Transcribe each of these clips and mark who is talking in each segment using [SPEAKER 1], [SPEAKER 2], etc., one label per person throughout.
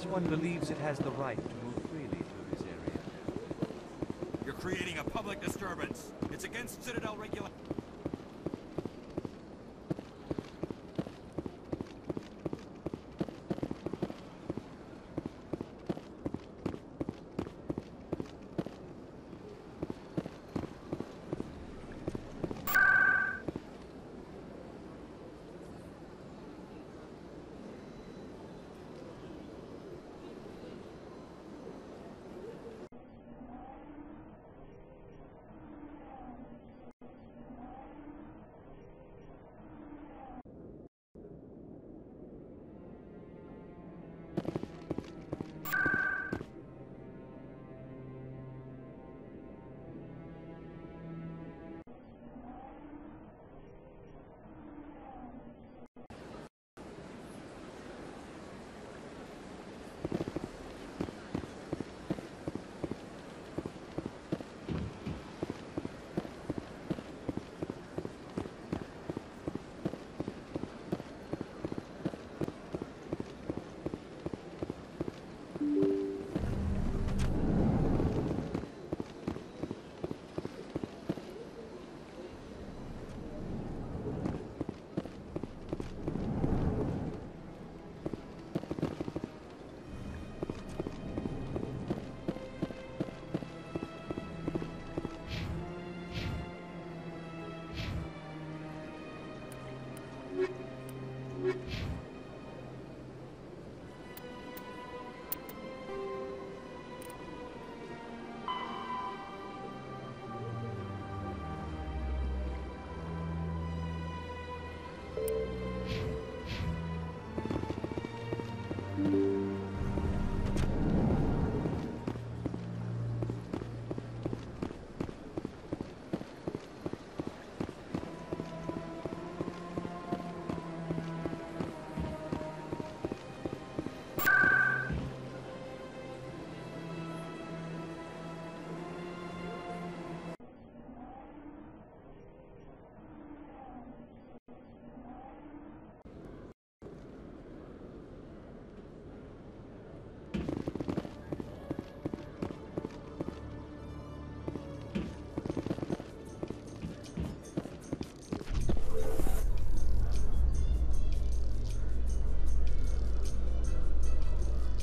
[SPEAKER 1] one believes it has the right to move freely through this area.
[SPEAKER 2] You're creating a public disturbance. It's against Citadel regulations.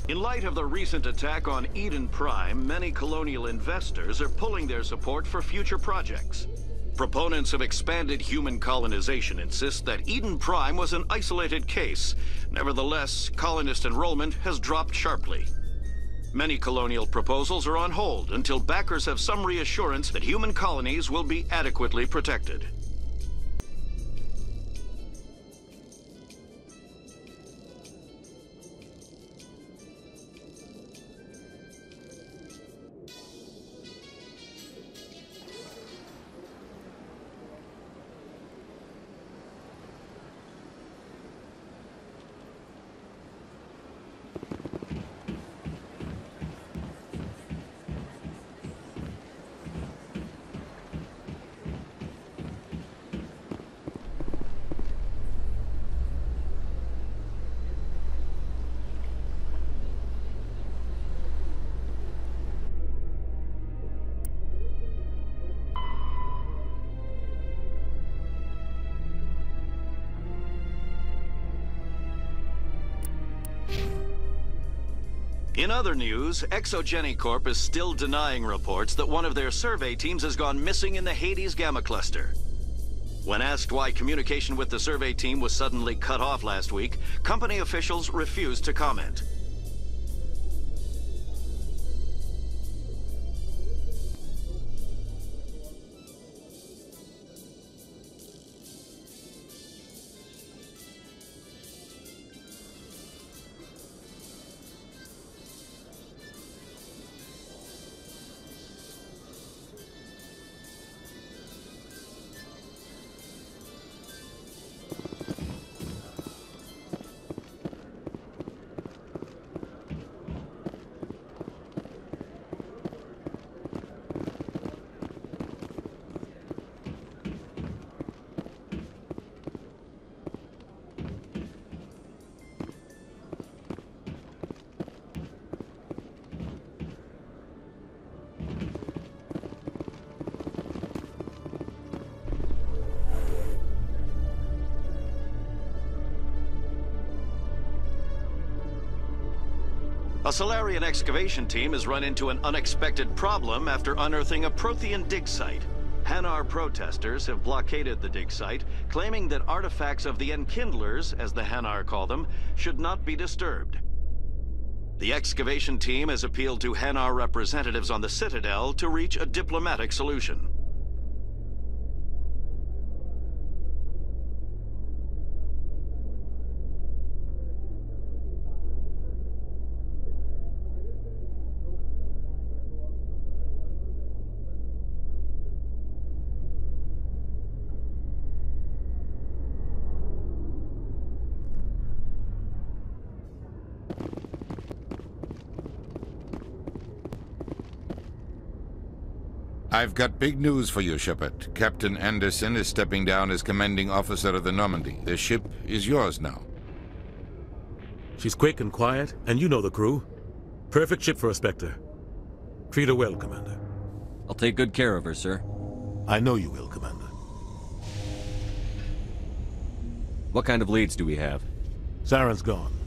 [SPEAKER 3] In light of the recent attack on Eden Prime, many colonial investors are pulling their support for future projects. Proponents of expanded human colonization insist that Eden Prime was an isolated case. Nevertheless, colonist enrollment has dropped sharply. Many colonial proposals are on hold until backers have some reassurance that human colonies will be adequately protected. In other news, Exogenicorp is still denying reports that one of their survey teams has gone missing in the Hades Gamma Cluster. When asked why communication with the survey team was suddenly cut off last week, company officials refused to comment. A Solarian excavation team has run into an unexpected problem after unearthing a Prothean dig site. Hanar protesters have blockaded the dig site, claiming that artifacts of the Enkindlers, as the Hanar call them, should not be disturbed. The excavation team has appealed to Hanar representatives on the Citadel to reach a diplomatic solution.
[SPEAKER 4] I've got big news for you, Shepard. Captain Anderson is stepping down as commanding officer of the Normandy. The ship is yours now.
[SPEAKER 5] She's quick and quiet, and you know the crew. Perfect ship for a Spectre. Treat her well, Commander.
[SPEAKER 6] I'll take good care of her, sir.
[SPEAKER 5] I know you will, Commander.
[SPEAKER 6] What kind of leads do we have?
[SPEAKER 5] Saren's gone.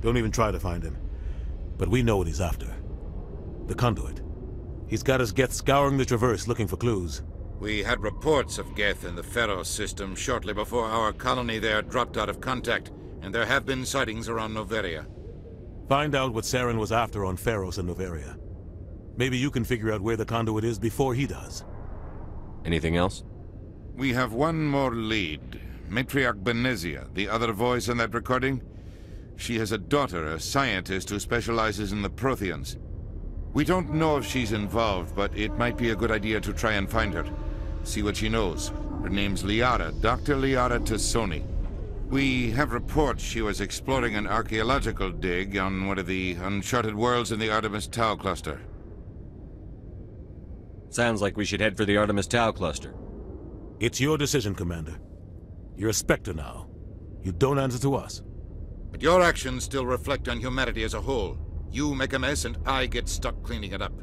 [SPEAKER 5] Don't even try to find him. But we know what he's after. The conduit. He's got his Geth scouring the Traverse looking for clues.
[SPEAKER 4] We had reports of Geth in the Pharos system shortly before our colony there dropped out of contact, and there have been sightings around Noveria.
[SPEAKER 5] Find out what Saren was after on Pharos and Noveria. Maybe you can figure out where the conduit is before he does.
[SPEAKER 6] Anything else?
[SPEAKER 4] We have one more lead. Matriarch Benezia, the other voice in that recording. She has a daughter, a scientist who specializes in the Protheans. We don't know if she's involved, but it might be a good idea to try and find her. See what she knows. Her name's Liara, Dr. Liara Tassoni. We have reports she was exploring an archaeological dig on one of the uncharted worlds in the Artemis Tau cluster.
[SPEAKER 6] Sounds like we should head for the Artemis Tau cluster.
[SPEAKER 5] It's your decision, Commander. You're a Spectre now. You don't answer to us.
[SPEAKER 4] But your actions still reflect on humanity as a whole. You make a mess and I get stuck cleaning it up.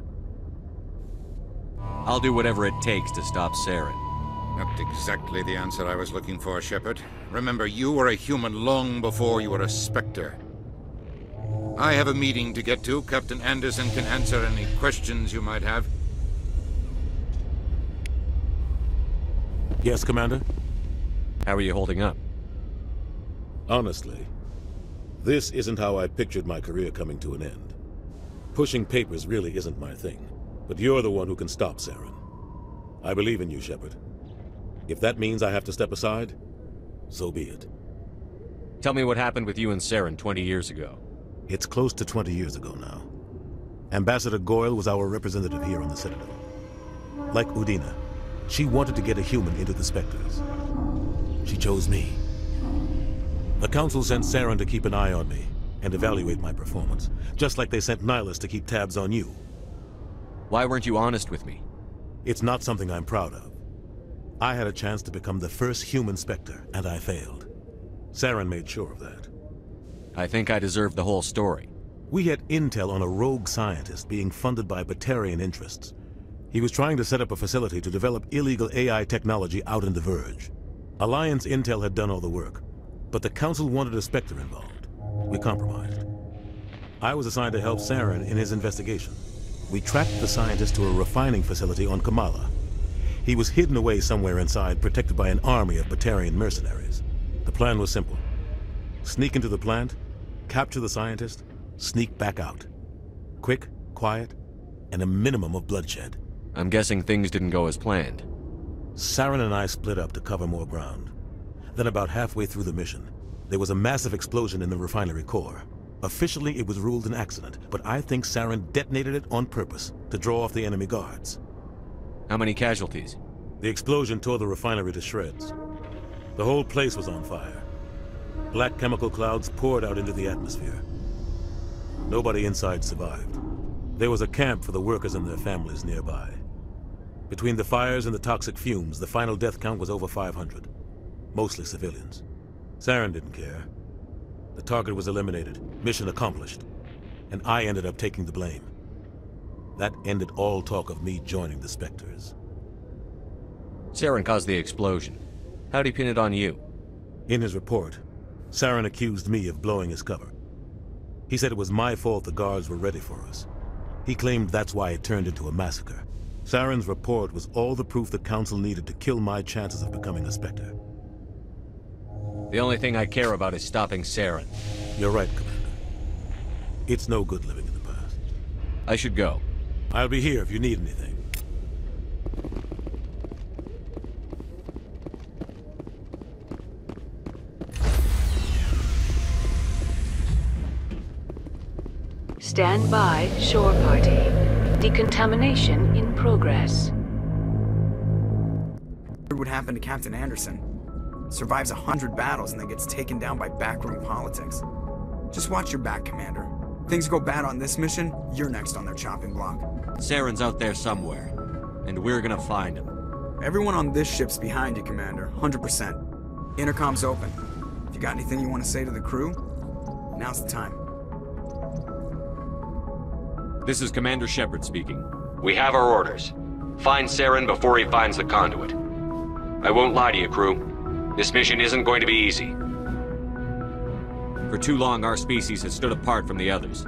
[SPEAKER 6] I'll do whatever it takes to stop Saren.
[SPEAKER 4] Not exactly the answer I was looking for, Shepard. Remember, you were a human long before you were a Spectre. I have a meeting to get to. Captain Anderson can answer any questions you might have.
[SPEAKER 5] Yes, Commander?
[SPEAKER 6] How are you holding up?
[SPEAKER 5] Honestly, this isn't how I pictured my career coming to an end. Pushing papers really isn't my thing, but you're the one who can stop Saren. I believe in you, Shepard. If that means I have to step aside, so be it.
[SPEAKER 6] Tell me what happened with you and Saren 20 years ago.
[SPEAKER 5] It's close to 20 years ago now. Ambassador Goyle was our representative here on the Citadel. Like Udina, she wanted to get a human into the Spectres. She chose me. The Council sent Saren to keep an eye on me and evaluate my performance, just like they sent Nihilus to keep tabs on you.
[SPEAKER 6] Why weren't you honest with me?
[SPEAKER 5] It's not something I'm proud of. I had a chance to become the first human Spectre, and I failed. Saren made sure of that.
[SPEAKER 6] I think I deserve the whole story.
[SPEAKER 5] We had intel on a rogue scientist being funded by Batarian interests. He was trying to set up a facility to develop illegal AI technology out in the Verge. Alliance intel had done all the work, but the Council wanted a Spectre involved. We compromised. I was assigned to help Saren in his investigation. We tracked the scientist to a refining facility on Kamala. He was hidden away somewhere inside, protected by an army of Batarian mercenaries. The plan was simple. Sneak into the plant, capture the scientist, sneak back out. Quick, quiet, and a minimum of bloodshed.
[SPEAKER 6] I'm guessing things didn't go as planned.
[SPEAKER 5] Saren and I split up to cover more ground. Then about halfway through the mission, there was a massive explosion in the refinery core. Officially, it was ruled an accident, but I think Saren detonated it on purpose to draw off the enemy guards.
[SPEAKER 6] How many casualties?
[SPEAKER 5] The explosion tore the refinery to shreds. The whole place was on fire. Black chemical clouds poured out into the atmosphere. Nobody inside survived. There was a camp for the workers and their families nearby. Between the fires and the toxic fumes, the final death count was over 500. Mostly civilians. Saren didn't care. The target was eliminated, mission accomplished, and I ended up taking the blame. That ended all talk of me joining the Spectres.
[SPEAKER 6] Saren caused the explosion. How'd he pin it on you?
[SPEAKER 5] In his report, Saren accused me of blowing his cover. He said it was my fault the guards were ready for us. He claimed that's why it turned into a massacre. Saren's report was all the proof the Council needed to kill my chances of becoming a Spectre.
[SPEAKER 6] The only thing I care about is stopping Saren.
[SPEAKER 5] You're right, Commander. It's no good living in the past.
[SPEAKER 6] I should go.
[SPEAKER 5] I'll be here if you need anything.
[SPEAKER 7] Stand by, shore party. Decontamination in progress.
[SPEAKER 8] What would happen to Captain Anderson? Survives 100 battles and then gets taken down by backroom politics. Just watch your back, Commander. Things go bad on this mission, you're next on their chopping block.
[SPEAKER 6] Saren's out there somewhere, and we're gonna find him.
[SPEAKER 8] Everyone on this ship's behind you, Commander. 100%. Intercom's open. If you got anything you want to say to the crew, now's the time.
[SPEAKER 6] This is Commander Shepard speaking. We have our orders. Find Saren before he finds the conduit. I won't lie to you, crew. This mission isn't going to be easy. For too long, our species has stood apart from the others.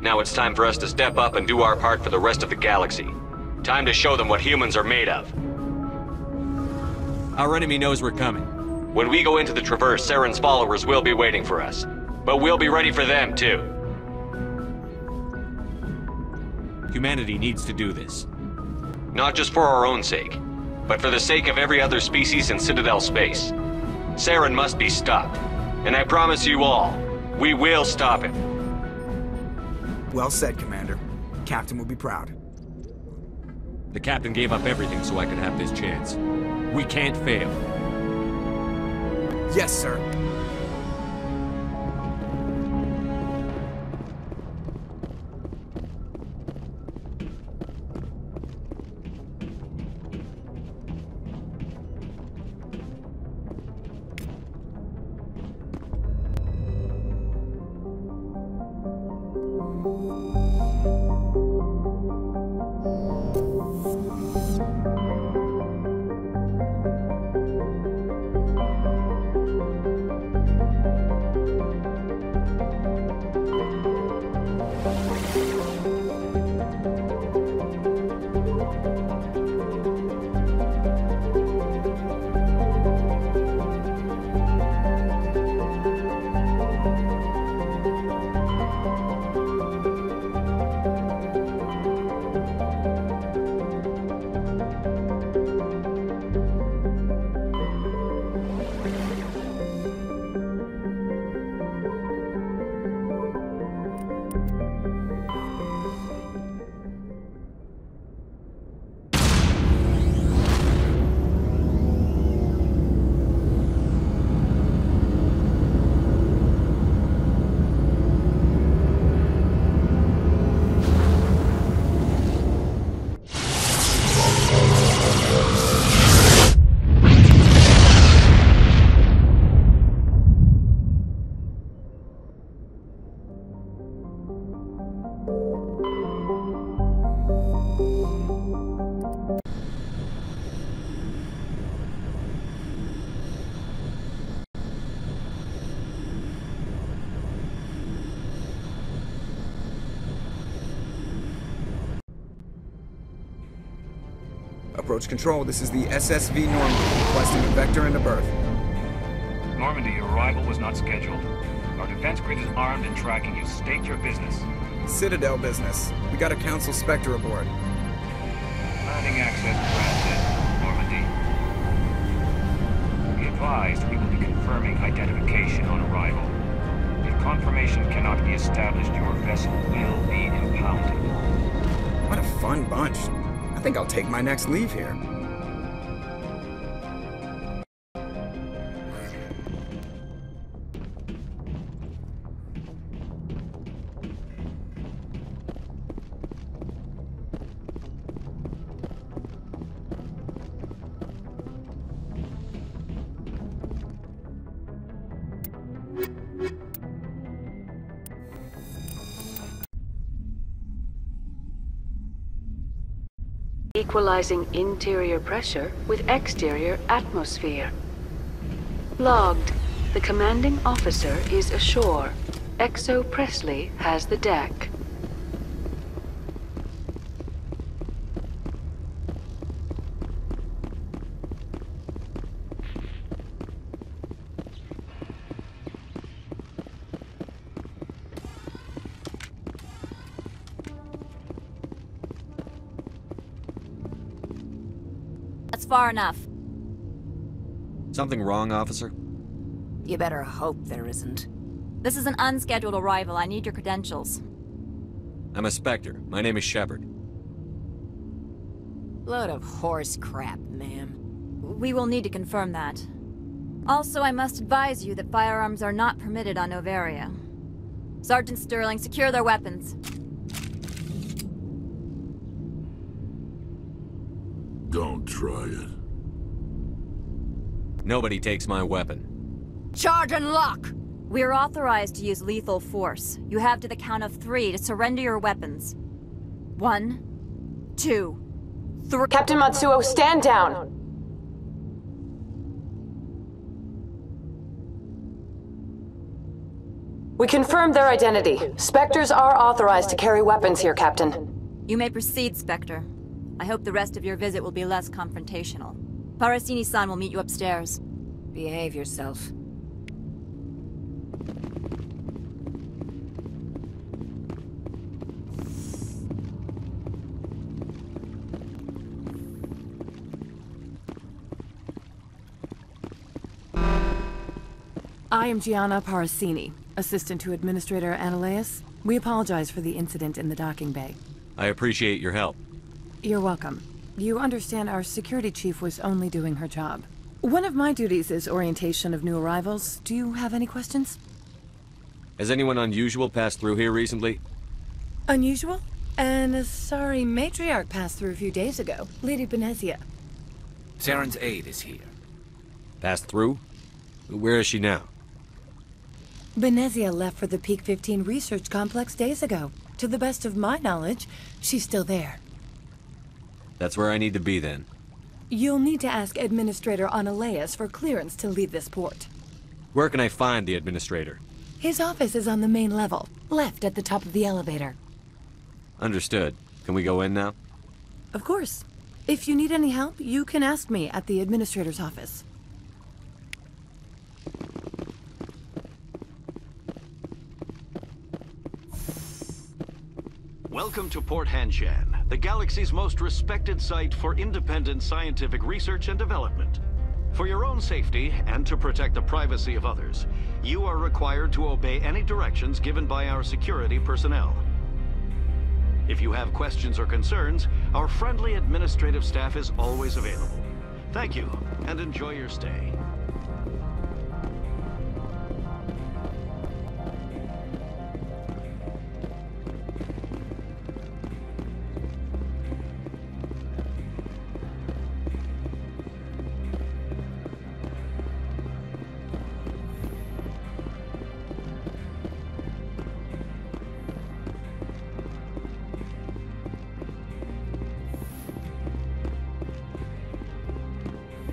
[SPEAKER 6] Now it's time for us to step up and do our part for the rest of the galaxy. Time to show them what humans are made of. Our enemy knows we're coming. When we go into the Traverse, Saren's followers will be waiting for us. But we'll be ready for them, too. Humanity needs to do this. Not just for our own sake, but for the sake of every other species in Citadel space. Saren must be stopped. And I promise you all, we will stop him.
[SPEAKER 8] Well said, Commander. Captain will be proud.
[SPEAKER 6] The captain gave up everything so I could have this chance. We can't fail.
[SPEAKER 8] Yes, sir. Approach control, this is the SSV Normandy, requesting a vector and a berth.
[SPEAKER 9] Normandy, your arrival was not scheduled. Our defense grid is armed and tracking you. State your business.
[SPEAKER 8] Citadel business. We got a Council Spectre aboard.
[SPEAKER 9] Landing access granted, Normandy. Be advised, we will be confirming identification on arrival. If confirmation cannot be established, your vessel will be impounded.
[SPEAKER 8] What a fun bunch. I think I'll take my next leave here.
[SPEAKER 7] Equalizing interior pressure with exterior atmosphere. Logged. The commanding officer is ashore. XO Presley has the deck.
[SPEAKER 10] That's far enough.
[SPEAKER 6] Something wrong, officer?
[SPEAKER 10] You better hope there isn't. This is an unscheduled arrival. I need your credentials.
[SPEAKER 6] I'm a Spectre. My name is Shepard.
[SPEAKER 10] Load of horse crap, ma'am. We will need to confirm that. Also, I must advise you that firearms are not permitted on Novaria. Sergeant Sterling, secure their weapons.
[SPEAKER 11] Don't try it.
[SPEAKER 6] Nobody takes my weapon.
[SPEAKER 10] Charge and lock! We are authorized to use lethal force. You have to the count of 3 to surrender your weapons. 1, 2, 3.
[SPEAKER 12] Captain Matsuo, stand down! We confirmed their identity. Spectres are authorized to carry weapons here, Captain.
[SPEAKER 10] You may proceed, Spectre. I hope the rest of your visit will be less confrontational. Parasini-san will meet you upstairs. Behave yourself.
[SPEAKER 13] I am Gianna Parasini, assistant to Administrator Ananias. We apologize for the incident in the docking bay.
[SPEAKER 6] I appreciate your help.
[SPEAKER 13] You're welcome. You understand our security chief was only doing her job. One of my duties is orientation of new arrivals. Do you have any questions?
[SPEAKER 6] Has anyone unusual passed through here recently?
[SPEAKER 13] Unusual? And a sorry matriarch passed through a few days ago. Lady Benezia.
[SPEAKER 1] Saren's aide is here.
[SPEAKER 6] Passed through? Where is she now?
[SPEAKER 13] Benezia left for the Peak 15 research complex days ago. To the best of my knowledge, she's still there.
[SPEAKER 6] That's where I need to be then.
[SPEAKER 13] You'll need to ask Administrator Ananias for clearance to leave this port.
[SPEAKER 6] Where can I find the Administrator?
[SPEAKER 13] His office is on the main level, left at the top of the elevator.
[SPEAKER 6] Understood. Can we go in now?
[SPEAKER 13] Of course. If you need any help, you can ask me at the Administrator's office.
[SPEAKER 3] Welcome to Port Hanshan, the galaxy's most respected site for independent scientific research and development. For your own safety and to protect the privacy of others, you are required to obey any directions given by our security personnel. If you have questions or concerns, our friendly administrative staff is always available. Thank you, and enjoy your stay.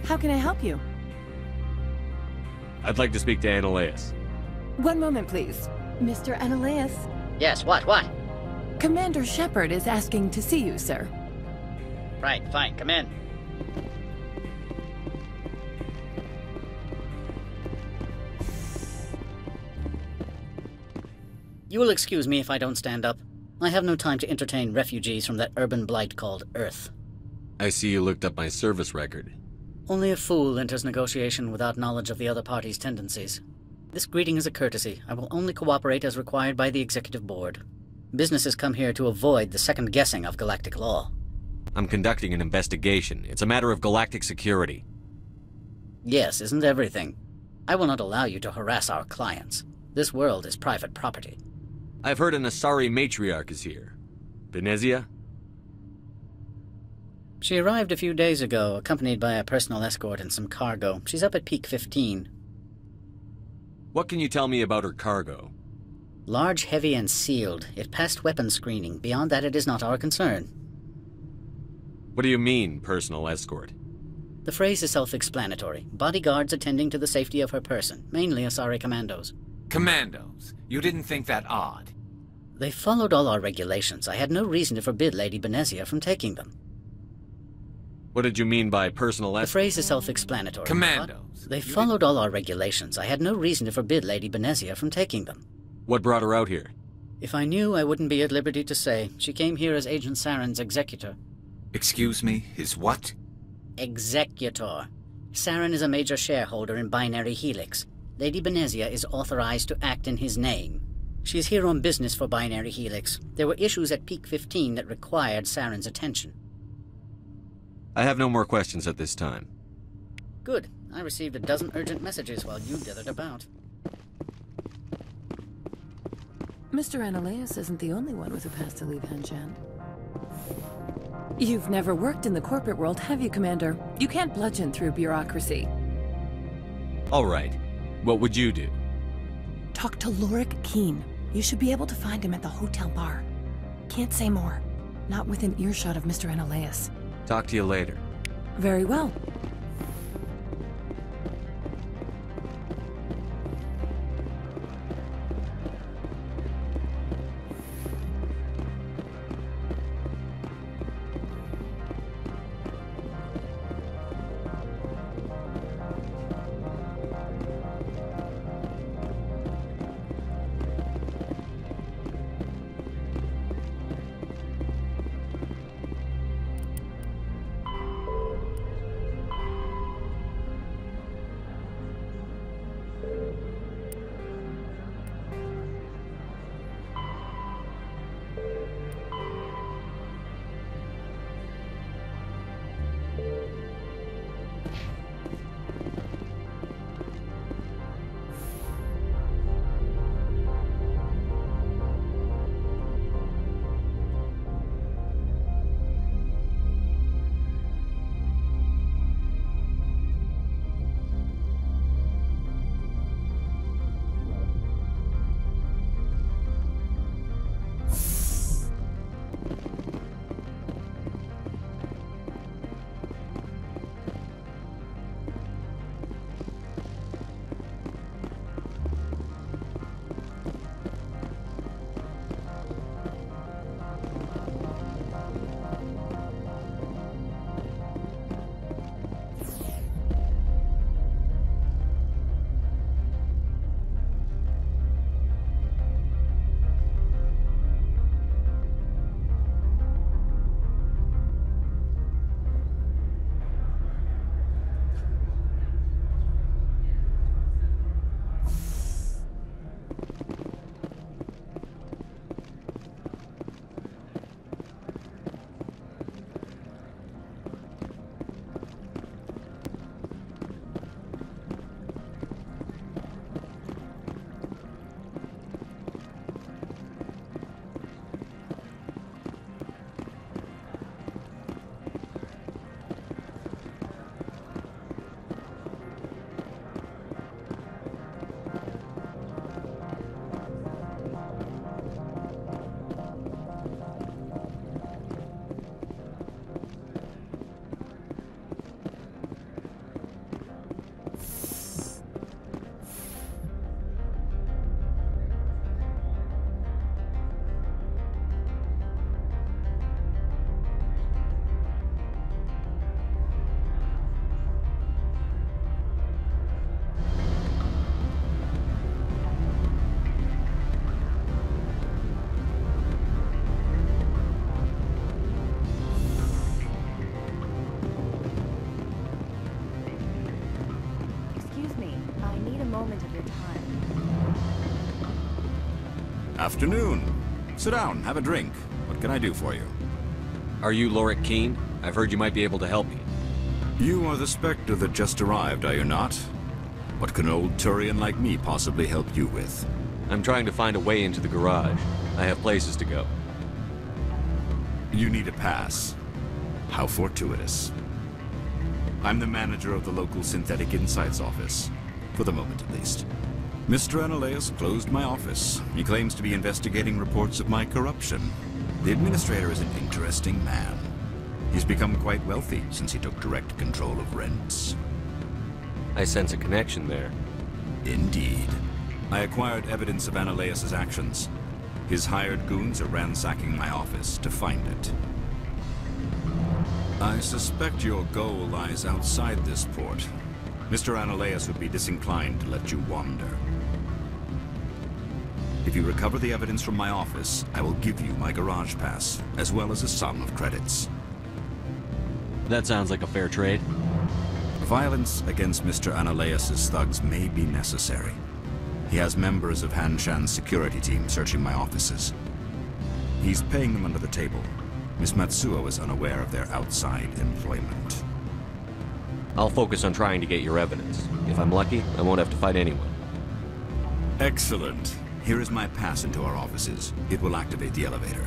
[SPEAKER 13] How can I help you?
[SPEAKER 6] I'd like to speak to Ananias.
[SPEAKER 13] One moment, please. Mr. Ananias?
[SPEAKER 14] Yes, what?
[SPEAKER 13] Commander Shepard is asking to see you, sir.
[SPEAKER 14] Right, fine, come in. You will excuse me if I don't stand up. I have no time to entertain refugees from that urban blight called Earth.
[SPEAKER 6] I see you looked up my service record.
[SPEAKER 14] Only a fool enters negotiation without knowledge of the other party's tendencies. This greeting is a courtesy. I will only cooperate as required by the Executive Board. Businesses come here to avoid the second-guessing of galactic law.
[SPEAKER 6] I'm conducting an investigation. It's a matter of galactic security.
[SPEAKER 14] Yes, isn't everything? I will not allow you to harass our clients. This world is private property.
[SPEAKER 6] I've heard an Asari matriarch is here. Benezia?
[SPEAKER 14] She arrived a few days ago, accompanied by a personal escort and some cargo. She's up at Peak 15.
[SPEAKER 6] What can you tell me about her cargo?
[SPEAKER 14] Large, heavy, and sealed. It passed weapons screening. Beyond that, it is not our concern.
[SPEAKER 6] What do you mean, personal escort?
[SPEAKER 14] The phrase is self-explanatory. Bodyguards attending to the safety of her person, mainly Asari commandos.
[SPEAKER 15] Commandos. You didn't think that odd?
[SPEAKER 14] They followed all our regulations. I had no reason to forbid Lady Benezia from taking them.
[SPEAKER 6] What did you mean by personal
[SPEAKER 14] The phrase is self-explanatory.
[SPEAKER 15] Commandos.
[SPEAKER 14] They followed all our regulations. I had no reason to forbid Lady Benezia from taking them.
[SPEAKER 6] What brought her out here?
[SPEAKER 14] If I knew, I wouldn't be at liberty to say. She came here as Agent Saren's executor.
[SPEAKER 15] Excuse me, his what?
[SPEAKER 14] Executor. Saren is a major shareholder in Binary Helix. Lady Benezia is authorized to act in his name. She's here on business for Binary Helix. There were issues at Peak 15 that required Saren's attention.
[SPEAKER 6] I have no more questions at this time.
[SPEAKER 14] Good. I received a dozen urgent messages while you dithered about.
[SPEAKER 13] Mr. Analeas isn't the only one with a past to leave Henshan. You've never worked in the corporate world, have you, Commander? You can't bludgeon through bureaucracy.
[SPEAKER 6] All right. What would you do?
[SPEAKER 13] Talk to Lorik Keen. You should be able to find him at the hotel bar. Can't say more. Not within earshot of Mr. Analeas.
[SPEAKER 6] Talk to you later.
[SPEAKER 13] Very well.
[SPEAKER 2] Afternoon. Sit down, have a drink. What can I do for you?
[SPEAKER 6] Are you Lorik Keen? I've heard you might be able to help me.
[SPEAKER 2] You are the Spectre that just arrived, are you not? What can an old Turian like me possibly help you with?
[SPEAKER 6] I'm trying to find a way into the garage. I have places to go.
[SPEAKER 2] You need a pass. How fortuitous. I'm the manager of the local Synthetic Insights office. For the moment, at least. Mr. Analeas closed my office. He claims to be investigating reports of my corruption. The administrator is an interesting man. He's become quite wealthy since he took direct control of rents.
[SPEAKER 6] I sense a connection there.
[SPEAKER 2] Indeed. I acquired evidence of Ananias's actions. His hired goons are ransacking my office to find it. I suspect your goal lies outside this port. Mr. Ananias would be disinclined to let you wander. If you recover the evidence from my office, I will give you my garage pass, as well as a sum of credits.
[SPEAKER 16] That sounds like a fair trade.
[SPEAKER 2] Violence against Mr. Ananias's thugs may be necessary. He has members of Hanshan's security team searching my offices. He's paying them under the table. Miss Matsuo is unaware of their outside employment.
[SPEAKER 16] I'll focus on trying to get your evidence. If I'm lucky, I won't have to fight anyone.
[SPEAKER 2] Excellent. Here is my pass into our offices. It will activate the elevator.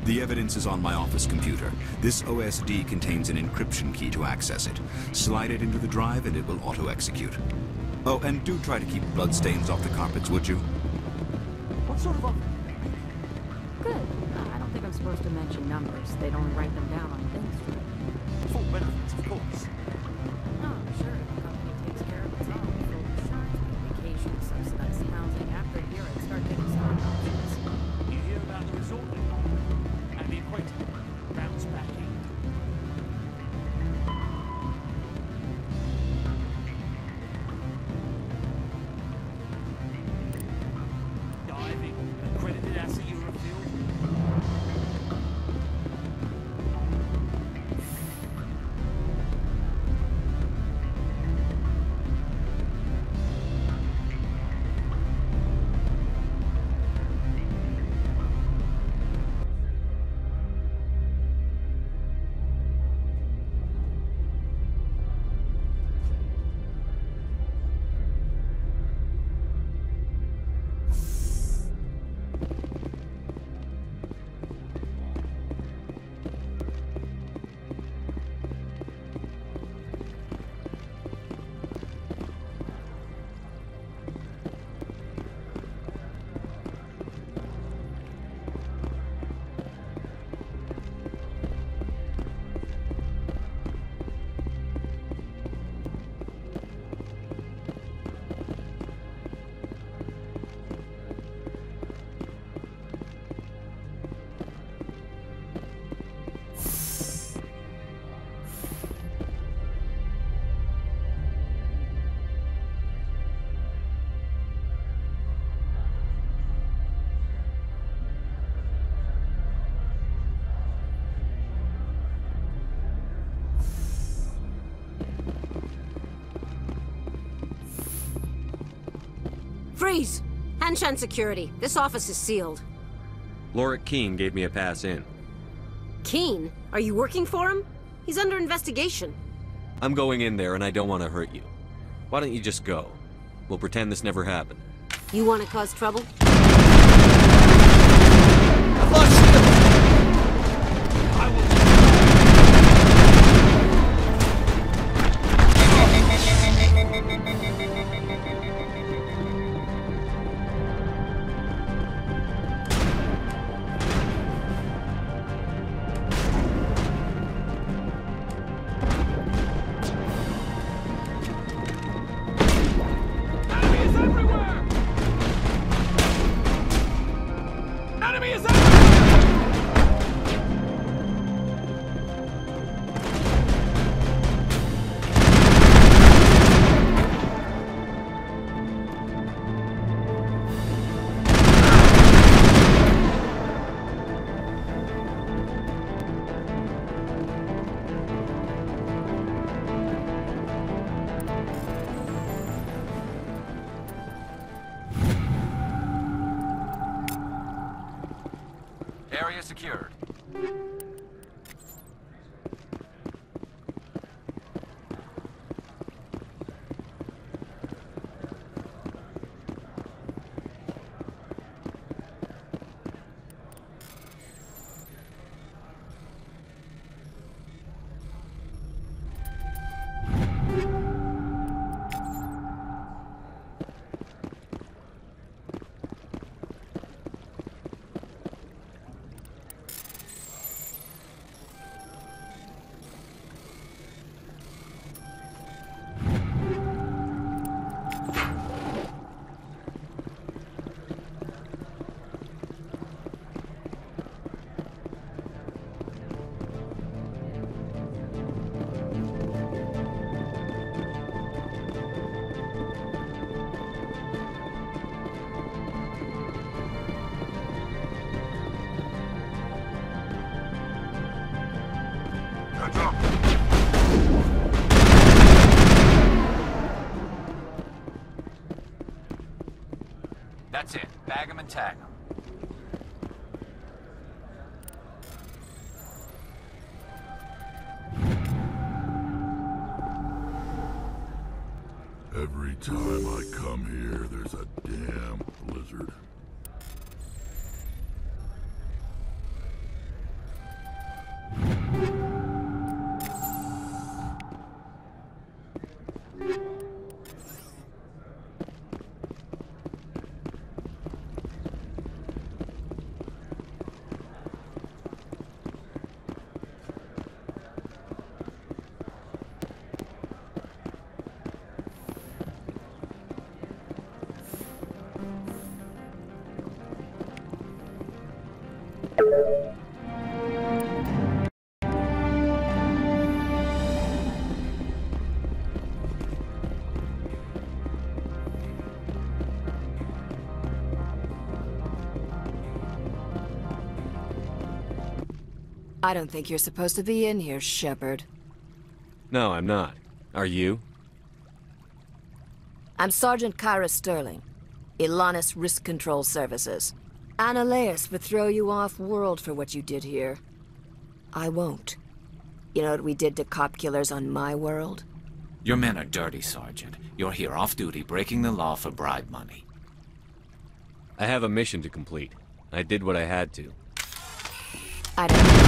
[SPEAKER 2] The evidence is on my office computer. This OSD contains an encryption key to access it. Slide it into the drive and it will auto-execute. Oh, and do try to keep bloodstains off the carpets, would you?
[SPEAKER 17] What sort of
[SPEAKER 18] Good. I don't think I'm supposed to mention numbers. They'd only write them down on things.
[SPEAKER 17] full benefits, of course.
[SPEAKER 18] Oh, sure. The company takes care of its own. Full insurance, vacation, subsidized housing. After a year, I'd start getting stock options.
[SPEAKER 17] You hear about the resort and the equator. Bounce back in. Diving, accredited asset Eurofield.
[SPEAKER 19] Freeze! Hanshan Security. This office is sealed.
[SPEAKER 16] Lorik Keene gave me a pass in.
[SPEAKER 19] Keene? Are you working for him? He's under investigation.
[SPEAKER 16] I'm going in there and I don't want to hurt you. Why don't you just go? We'll pretend this never happened.
[SPEAKER 19] You want to cause trouble?
[SPEAKER 6] Area secured.
[SPEAKER 15] That's it. Bag 'em and tag 'em.
[SPEAKER 11] Every time I come here, there's a damn blizzard.
[SPEAKER 20] I don't think you're supposed to be in here, Shepard.
[SPEAKER 16] No, I'm not. Are you?
[SPEAKER 20] I'm Sergeant Kyra Sterling, Ilanis Risk Control Services. Ananias would throw you off-world for what you did here. I won't. You know what we did to cop killers on my world?
[SPEAKER 15] Your men are dirty, Sergeant. You're here off-duty, breaking the law for bribe money.
[SPEAKER 16] I have a mission to complete. I did what I had to.
[SPEAKER 20] I don't...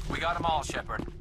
[SPEAKER 15] We got them all, Shepard.